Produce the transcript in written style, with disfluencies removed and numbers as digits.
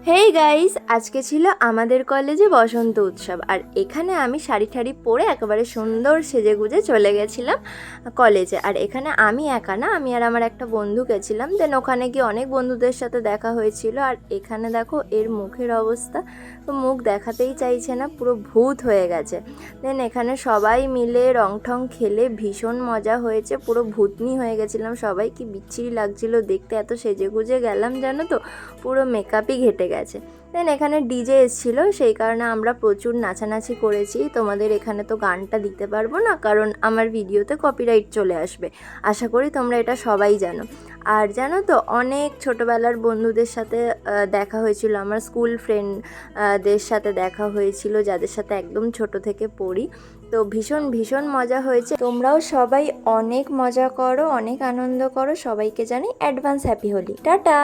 Hey guys, আজকে ছিল আমাদের কলেজে বসন্ত উৎসব। আর এখানে আমি শাড়ি ঠাড়ি পরে একেবারে সুন্দর সেজেগুজে চলে গেছিলাম কলেজে। আর এখানে আমি একা না, আমি আর আমার একটা বন্ধু গেছিলাম। দেন ওখানে গিয়ে অনেক বন্ধুদের সাথে দেখা হয়েছিল। আর এখানে দেখো এর মুখের অবস্থা, তো মুখ দেখাতেই চাইছে না, পুরো ভূত হয়ে গেছে। দেন এখানে সবাই মিলে রং ঠং খেলে ভীষণ মজা হয়েছে, পুরো ভূতনি হয়ে গেছিলাম সবাই। কি বিচ্ছিরি লাগছিল দেখতে, এত সেজেগুজে গেলাম জানো তো, পুরো মেকআপই ঘেটে গেছে। দেন এখানে ডিজে এসেছিলো, সেই কারণে আমরা প্রচুর নাচানাচি করেছি। তোমাদের এখানে তো গানটা দিতে পারবো না, কারণ আমার ভিডিওতে কপিরাইট চলে আসবে। আশা করি তোমরা এটা সবাই জানো। আর জানো তো, অনেক ছোটোবেলার বন্ধুদের সাথে দেখা হয়েছিল, আমার স্কুল ফ্রেন্ডদের সাথে দেখা হয়েছিল, যাদের সাথে একদম ছোট থেকে পড়ি। তো ভীষণ ভীষণ মজা হয়েছে। তোমরাও সবাই অনেক মজা করো, অনেক আনন্দ করো। সবাইকে জানাই অ্যাডভান্স হ্যাপি হোলি। টাটা।